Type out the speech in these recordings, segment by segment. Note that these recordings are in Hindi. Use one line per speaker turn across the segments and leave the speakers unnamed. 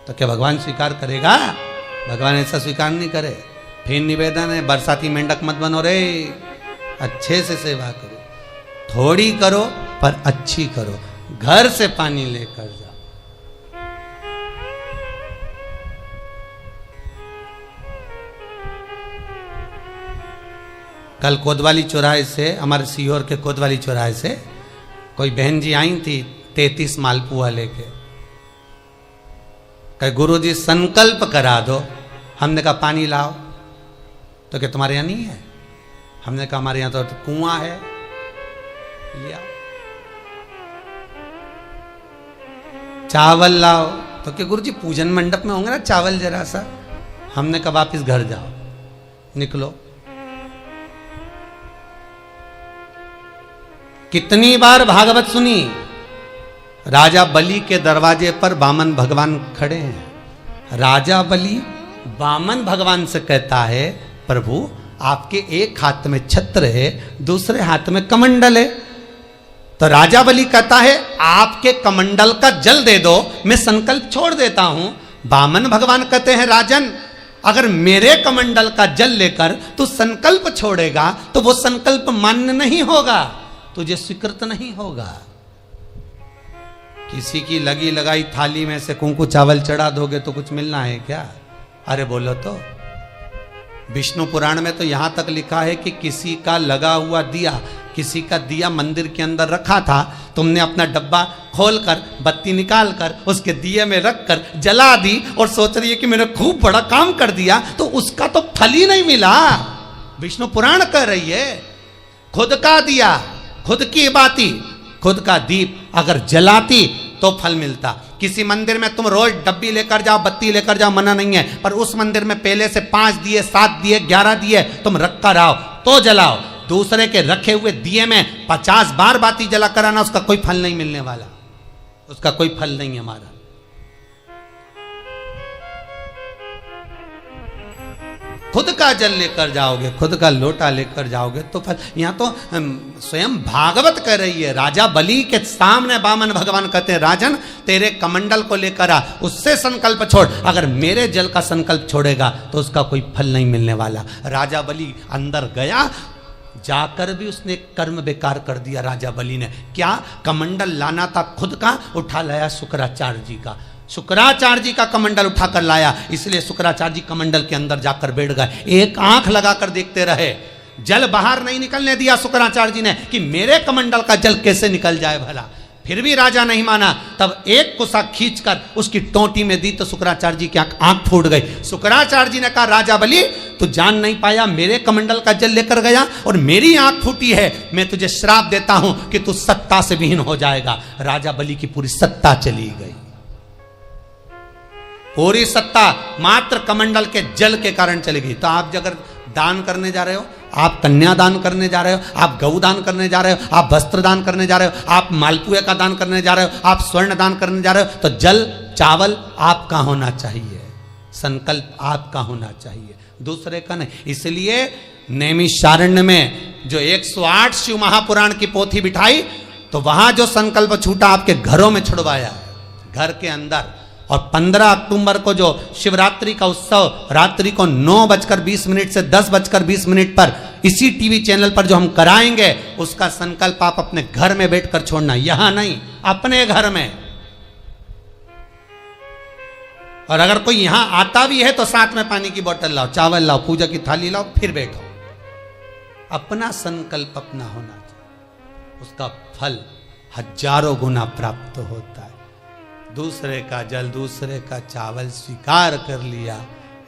तो क्या भगवान स्वीकार करेगा? भगवान ऐसा स्वीकार नहीं करे। फिर निवेदन है, बरसाती मेंढक मत बनो रे, अच्छे से सेवा करो, थोड़ी करो पर अच्छी करो, घर से पानी लेकर जाओ। कल कोतवाली चौराहे से, हमारे सीहोर के कोतवाली चौराहे से कोई बहन जी आई थी 33 मालपुआ लेके। कहे गुरुजी संकल्प करा दो। हमने कहा पानी लाओ। तो क्या तुम्हारे यहाँ नहीं है? हमने कहा हमारे यहाँ तो कुआं है, लिया। चावल लाओ। तो क्या गुरुजी पूजन मंडप में होंगे ना चावल जरा सा। हमने कहा वापिस घर जाओ, निकलो। कितनी बार भागवत सुनी? राजा बलि के दरवाजे पर वामन भगवान खड़े हैं। राजा बलि वामन भगवान से कहता है प्रभु आपके एक हाथ में छत्र है, दूसरे हाथ में कमंडल है। तो राजा बलि कहता है आपके कमंडल का जल दे दो, मैं संकल्प छोड़ देता हूं। वामन भगवान कहते हैं राजन अगर मेरे कमंडल का जल लेकर तू संकल्प छोड़ेगा तो वो संकल्प मान्य नहीं होगा, तुझे स्वीकृत नहीं होगा। किसी की लगी लगाई थाली में से कुंकू चावल चढ़ा दोगे तो कुछ मिलना है क्या? अरे बोलो तो। विष्णु पुराण में तो यहां तक लिखा है कि किसी का लगा हुआ दिया, किसी का दिया मंदिर के अंदर रखा था, तुमने अपना डब्बा खोलकर बत्ती निकाल कर उसके दिए में रखकर जला दी और सोच रही है कि मैंने खूब बड़ा काम कर दिया, तो उसका तो फल ही नहीं मिला। विष्णु पुराण कह रही है खुद का दिया, खुद की बाती, खुद का दीप अगर जलाती तो फल मिलता। किसी मंदिर में तुम रोज डब्बी लेकर जाओ, बत्ती लेकर जाओ, मना नहीं है, पर उस मंदिर में पहले से 5 दिए, 7 दिए, 11 दिए तुम रख कर आओ तो जलाओ। दूसरे के रखे हुए दिए में 50 बार बाती जला कर आना, उसका कोई फल नहीं मिलने वाला, उसका कोई फल नहीं है हमारा। खुद का जल लेकर जाओगे, खुद का लोटा लेकर जाओगे तो फल। यहां तो स्वयं भागवत कह रही है, राजा बलि के सामने वामन भगवान कहते हैं राजन तेरे कमंडल को लेकर आ, उससे संकल्प छोड़, अगर मेरे जल का संकल्प छोड़ेगा तो उसका कोई फल नहीं मिलने वाला। राजा बलि अंदर गया, जाकर भी उसने कर्म बेकार कर दिया। राजा बलि ने क्या, कमंडल लाना था खुद का, उठा लाया शुक्राचार्य जी का। शुक्राचार्य जी का कमंडल उठाकर लाया, इसलिए शुक्राचार्य जी कमंडल के अंदर जाकर बैठ गए। एक आंख लगाकर देखते रहे, जल बाहर नहीं निकलने दिया शुक्राचार्य जी ने कि मेरे कमंडल का जल कैसे निकल जाए भला। फिर भी राजा नहीं माना, तब एक कुसा खींचकर उसकी टोंटी में दी तो शुक्राचार्य जी की आंख फूट गई। शुक्राचार्य जी ने कहा राजा बलि तू जान नहीं पाया, मेरे कमंडल का जल लेकर गया और मेरी आंख फूटी है, मैं तुझे श्राप देता हूं कि तू सत्ता से विहीन हो जाएगा। राजा बलि की पूरी सत्ता चली गई, पूरी सत्ता मात्र कमंडल के जल के कारण चली गई। तो आप अगर दान करने जा रहे हो, आप कन्या दान करने जा रहे हो, आप गौ दान करने जा रहे हो, आप वस्त्र दान करने जा रहे हो, आप मालपुए का दान करने जा रहे हो, आप स्वर्ण दान करने जा रहे हो, तो जल चावल आपका होना चाहिए, संकल्प आपका होना चाहिए, दूसरे का नहीं। इसलिए नैमिषारण्य में जो 108 शिव महापुराण की पोथी बिठाई तो वहां जो संकल्प छूटा आपके घरों में छुड़वाया, घर के अंदर। और 15 अक्टूबर को जो शिवरात्रि का उत्सव रात्रि को 9:20 से 10:20 पर इसी टीवी चैनल पर जो हम कराएंगे, उसका संकल्प आप अपने घर में बैठकर छोड़ना, यहां नहीं, अपने घर में। और अगर कोई यहां आता भी है तो साथ में पानी की बोतल लाओ, चावल लाओ, पूजा की थाली लाओ, फिर बैठो। अपना संकल्प अपना होना चाहिए, उसका फल हजारों गुना प्राप्त होता है। दूसरे का जल, दूसरे का चावल स्वीकार कर लिया,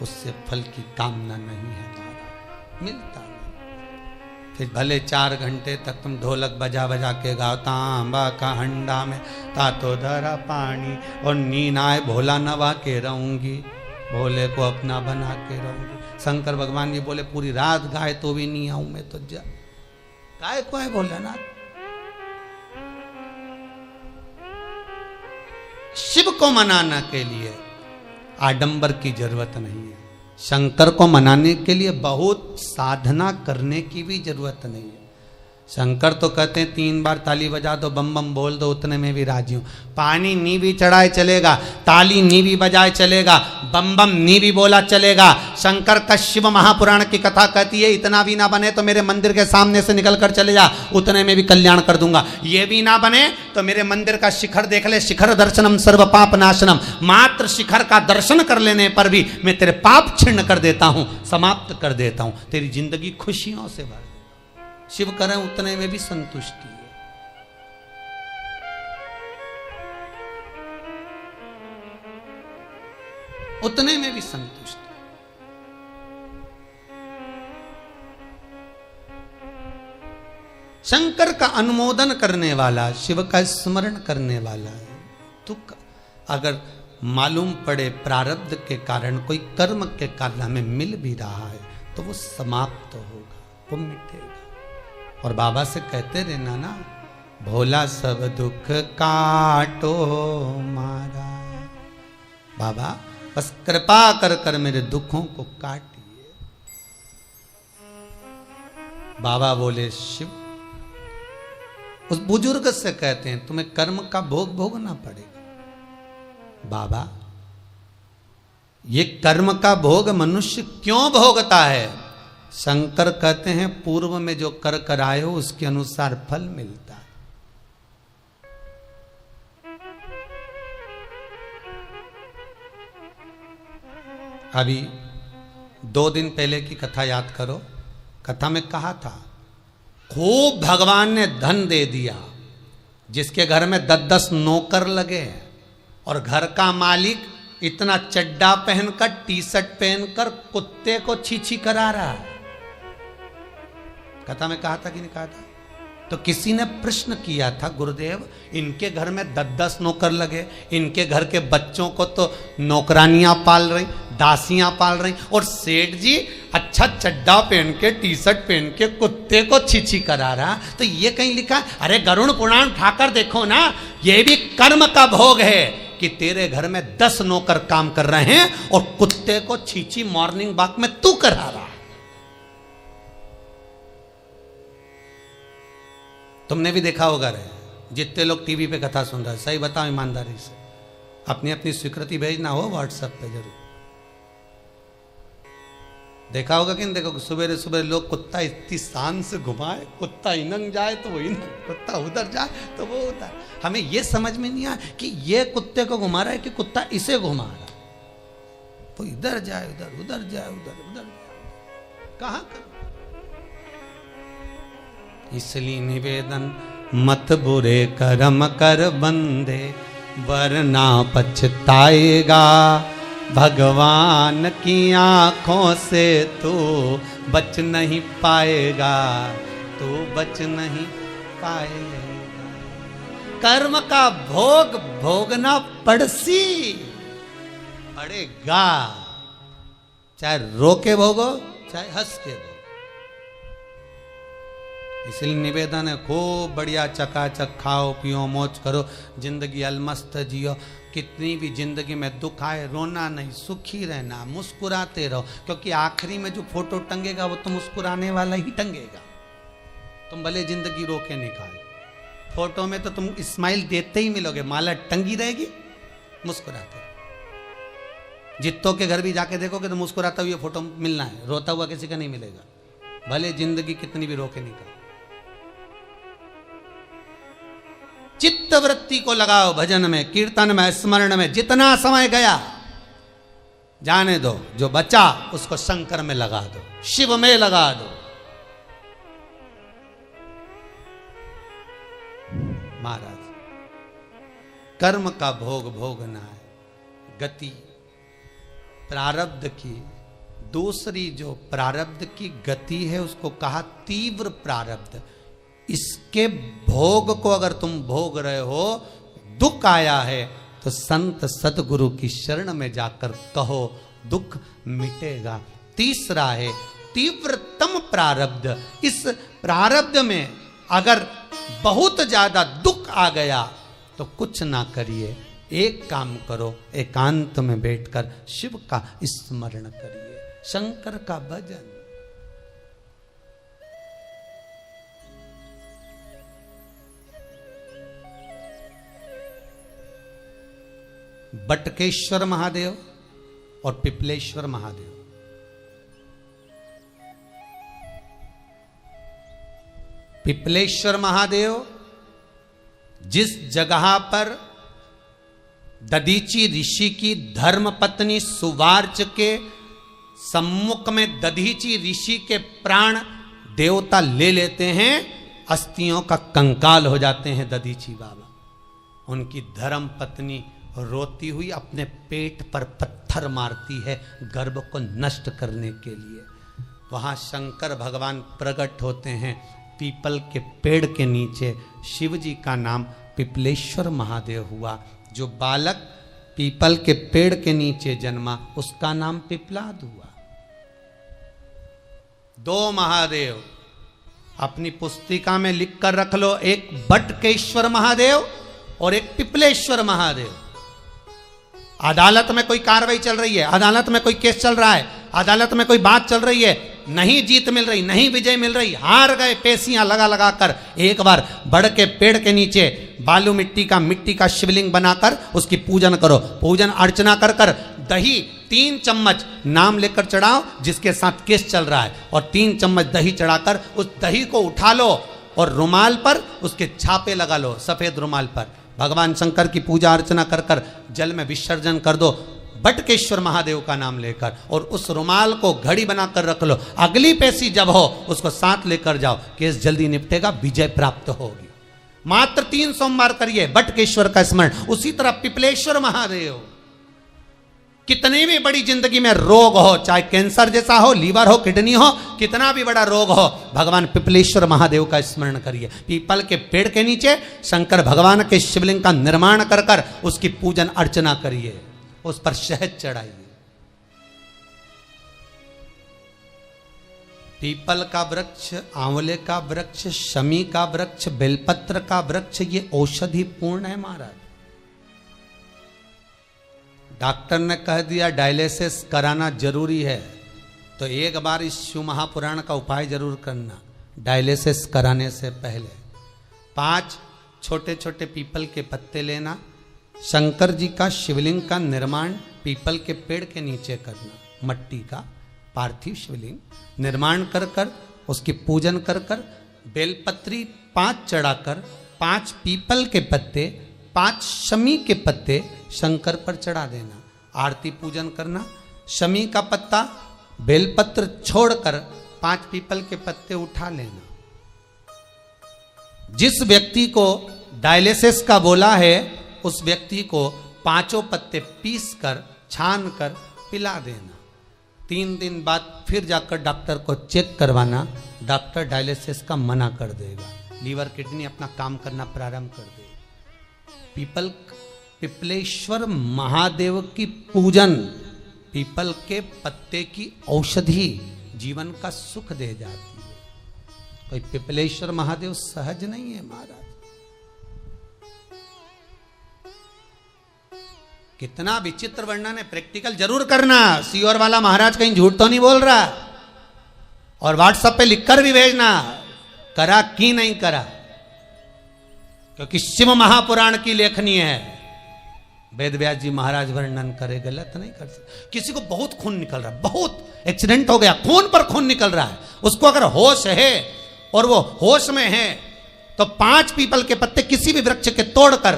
उससे फल की कामना नहीं है हमारा, मिलता नहीं। फिर भले 4 घंटे तक तुम ढोलक बजा बजा के गाओ, तांबा का हंडा में तातो धरा पानी, और नींद आए भोला नवा के रहूंगी, भोले को अपना बना के रहूंगी। शंकर भगवान जी बोले पूरी रात गाए तो भी नहीं आऊं मैं, तो जा गाय को है भोलेनाथ। शिव को मनाने के लिए आडंबर की जरूरत नहीं है, शंकर को मनाने के लिए बहुत साधना करने की भी जरूरत नहीं है। शंकर तो कहते हैं 3 बार ताली बजा दो, बम बम बोल दो, उतने में भी राजी हूं। पानी नी भी चढ़ाए चलेगा, ताली नी भी बजाए चलेगा, बम बम नी भी बोला चलेगा। शंकर का शिव महापुराण की कथा कहती है इतना भी ना बने तो मेरे मंदिर के सामने से निकल कर चले जा, उतने में भी कल्याण कर दूंगा। ये भी ना बने तो मेरे मंदिर का शिखर देख ले, शिखर दर्शनम सर्व पाप नाशनम। मात्र शिखर का दर्शन कर लेने पर भी मैं तेरे पाप छिन्न कर देता हूं, समाप्त कर देता हूं, तेरी जिंदगी खुशियों से भर। शिव करें उतने में भी संतुष्टि है। उतने में भी संतुष्टि। शंकर का अनुमोदन करने वाला, शिव का स्मरण करने वाला है। तो अगर मालूम पड़े प्रारब्ध के कारण, कोई कर्म के कारण हमें मिल भी रहा है तो वो समाप्त होगा, वो मिटेगा। और बाबा से कहते रहना ना, भोला सब दुख काटो मारा। बाबा बस कृपा कर कर मेरे दुखों को काटिए। बाबा बोले शिव उस बुजुर्ग से कहते हैं तुम्हें कर्म का भोग भोगना पड़ेगा। बाबा ये कर्म का भोग मनुष्य क्यों भोगता है? शंकर कहते हैं पूर्व में जो कर कर आए हो उसके अनुसार फल मिलता है। अभी 2 दिन पहले की कथा याद करो। कथा में कहा था खूब भगवान ने धन दे दिया, जिसके घर में 10-10 नौकर लगे और घर का मालिक इतना चड्डा पहनकर, टी शर्ट पहनकर कुत्ते को छी करा रहा है। कथा में कहा था कि नहीं कहा था? तो किसी ने प्रश्न किया था, गुरुदेव इनके घर में 10-10 नौकर लगे, इनके घर के बच्चों को तो नौकरानियां पाल रही, दासियां पाल रही, और सेठ जी अच्छा चड्डा पहन के, टी शर्ट पहन के कुत्ते को छी करा रहा। तो ये कहीं लिखा, अरे गरुड़ पुराण उठाकर देखो ना, ये भी कर्म का भोग है कि तेरे घर में 10 नौकर काम कर रहे हैं और कुत्ते को छी मॉर्निंग वॉक में तू करा रहा। तुमने भी देखा होगा रे, जितने लोग टीवी पे कथा सुन रहे हैं, सही बताओ ईमानदारी से, अपनी अपनी स्वीकृति भेजना हो व्हाट्सएप पे जरूर। देखा होगा कि नहीं देखो, सुबह सुबह लोग कुत्ता इतनी शान से घुमाए, कुत्ता इनंग जाए तो वो इनंग, कुत्ता उधर जाए तो वो उधर। हमें ये समझ में नहीं आया कि ये कुत्ते को घुमा रहा है कि कुत्ता इसे घुमा रहा है। वो इधर जाए उधर, उधर जाए उधर, उधर जाए, कहां करो। इसलिए निवेदन मत बुरे कर्म कर बंदे, वरना पछताएगा। भगवान की आंखों से तू बच नहीं पाएगा, तू बच नहीं पाएगा। कर्म का भोग भोगना पड़सी पड़ेगा, चाहे रो के भोगो चाहे हंस के भोगो। इसलिए निवेदन है खूब बढ़िया चकाचक खाओ पियो मौज करो, जिंदगी अलमस्त जियो। कितनी भी जिंदगी में दुख आए रोना नहीं, सुखी रहना, मुस्कुराते रहो, क्योंकि आखिरी में जो फोटो टंगेगा वो तो मुस्कुराने वाला ही टंगेगा। तुम भले जिंदगी रो के निकाल, फोटो में तो तुम स्माइल देते ही मिलोगे, माला टंगी रहेगी मुस्कुराते। जित्तों के घर भी जाके देखोगे तो मुस्कुराता हुआ फोटो मिलना है, रोता हुआ किसी का नहीं मिलेगा, भले जिंदगी कितनी भी रो के निकाल। चित्त वृत्ति को लगाओ भजन में, कीर्तन में, स्मरण में। जितना समय गया जाने दो, जो बचा उसको शंकर में लगा दो, शिव में लगा दो। महाराज कर्म का भोग भोगना है, गति प्रारब्ध की। दूसरी जो प्रारब्ध की गति है उसको कहा तीव्र प्रारब्ध। इसके भोग को अगर तुम भोग रहे हो, दुख आया है तो संत सतगुरु की शरण में जाकर कहो, दुख मिटेगा। तीसरा है तीव्रतम प्रारब्ध। इस प्रारब्ध में अगर बहुत ज्यादा दुख आ गया तो कुछ ना करिए, एक काम करो, एकांत में बैठकर शिव का स्मरण करिए, शंकर का भजन। बटकेश्वर महादेव और पिपलेश्वर महादेव। पिपलेश्वर महादेव जिस जगह पर दधीची ऋषि की धर्म पत्नी सुवार्च के सम्मुख में दधीची ऋषि के प्राण देवता ले लेते हैं, अस्थियों का कंकाल हो जाते हैं दधीची बाबा। उनकी धर्म पत्नी रोती हुई अपने पेट पर पत्थर मारती है गर्भ को नष्ट करने के लिए। वहां शंकर भगवान प्रकट होते हैं पीपल के पेड़ के नीचे। शिव जी का नाम पिपलेश्वर महादेव हुआ। जो बालक पीपल के पेड़ के नीचे जन्मा उसका नाम पिपलाद हुआ। दो महादेव अपनी पुस्तिका में लिख कर रख लो, एक बटकेश्वर महादेव और एक पिपलेश्वर महादेव। अदालत में कोई कार्रवाई चल रही है, अदालत में कोई केस चल रहा है, अदालत में कोई बात चल रही है, नहीं जीत मिल रही, नहीं विजय मिल रही, हार गए, पेशियां लगा लगा कर एक बार बड़ के पेड़ के नीचे बालू मिट्टी का शिवलिंग बनाकर उसकी पूजन करो। पूजन अर्चना कर कर दही 3 चम्मच नाम लेकर चढ़ाओ जिसके साथ केस चल रहा है, और 3 चम्मच दही चढ़ाकर उस दही को उठा लो और रुमाल पर उसके छापे लगा लो, सफेद रुमाल पर भगवान शंकर की पूजा अर्चना कर कर जल में विसर्जन कर दो बटकेश्वर महादेव का नाम लेकर, और उस रुमाल को घड़ी बनाकर रख लो। अगली पेशी जब हो उसको साथ लेकर जाओ, केस जल्दी निपटेगा, विजय प्राप्त होगी। मात्र 3 सोमवार करिए बटकेश्वर का स्मरण। उसी तरह पिपलेश्वर महादेव, कितनी भी बड़ी जिंदगी में रोग हो, चाहे कैंसर जैसा हो, लीवर हो, किडनी हो, कितना भी बड़ा रोग हो, भगवान पिपलेश्वर महादेव का स्मरण करिए। पीपल के पेड़ के नीचे शंकर भगवान के शिवलिंग का निर्माण कर कर उसकी पूजन अर्चना करिए, उस पर शहद चढ़ाइए। पीपल का वृक्ष, आंवले का वृक्ष, शमी का वृक्ष, बेलपत्र का वृक्ष, ये औषधि पूर्ण है महाराज। डॉक्टर ने कह दिया डायलिसिस कराना जरूरी है, तो एक बार इस शिव महापुराण का उपाय जरूर करना। डायलिसिस कराने से पहले 5 छोटे छोटे पीपल के पत्ते लेना, शंकर जी का शिवलिंग का निर्माण पीपल के पेड़ के नीचे करना। मट्टी का पार्थिव शिवलिंग निर्माण कर कर उसकी पूजन कर कर बेलपत्री 5 चढ़ाकर 5 पीपल के पत्ते, 5 शमी के पत्ते शंकर पर चढ़ा देना। आरती पूजन करना, शमी का पत्ता बेलपत्र छोड़कर 5 पीपल के पत्ते उठा लेना। जिस व्यक्ति को डायलिसिस का बोला है उस व्यक्ति को 5 पत्ते पीस कर छान कर पिला देना। 3 दिन बाद फिर जाकर डॉक्टर को चेक करवाना, डॉक्टर डायलिसिस का मना कर देगा, लीवर किडनी अपना काम करना प्रारंभ कर देगा। पिपलेश्वर महादेव की पूजन, पीपल के पत्ते की औषधि जीवन का सुख दे जाती है। कोई पिपलेश्वर महादेव सहज नहीं है महाराज। कितना विचित्र वर्णन है, प्रैक्टिकल जरूर करना। सीओर वाला महाराज कहीं झूठ तो नहीं बोल रहा, और व्हाट्सएप पे लिखकर भी भेजना करा कि नहीं करा, क्योंकि शिव महापुराण की लेखनी है। वेद व्यास जी महाराज वर्णन करे, गलत नहीं कर सकते। किसी को बहुत खून निकल रहा है, बहुत एक्सीडेंट हो गया, खून पर खून निकल रहा है, उसको अगर होश है और वो होश में है तो 5 पीपल के पत्ते किसी भी वृक्ष के तोड़कर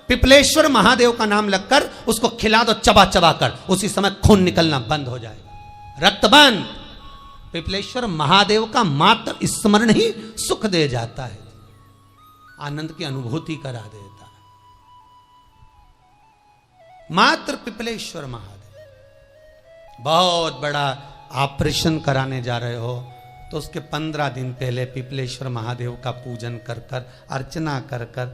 पिपलेश्वर महादेव का नाम लगकर उसको खिला दो, चबा चबा कर, उसी समय खून निकलना बंद हो जाएगा, रक्त बंद। पिपलेश्वर महादेव का मात्र स्मरण ही सुख दे जाता है, आनंद की अनुभूति करा देता है। मात्र पिपलेश्वर महादेव। बहुत बड़ा ऑपरेशन कराने जा रहे हो तो उसके 15 दिन पहले पिपलेश्वर महादेव का पूजन कर कर, अर्चना कर कर,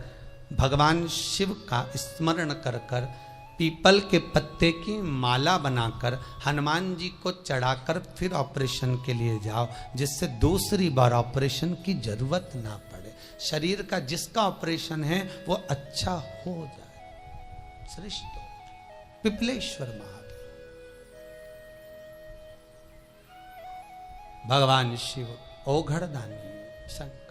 भगवान शिव का स्मरण कर कर, पीपल के पत्ते की माला बनाकर हनुमान जी को चढ़ाकर फिर ऑपरेशन के लिए जाओ, जिससे दूसरी बार ऑपरेशन की जरूरत ना पड़े। शरीर का जिसका ऑपरेशन है वो अच्छा हो जाए। श्रेष्ठ पिपलेश्वर महादेव, भगवान शिव ओघड़दानी शंकर।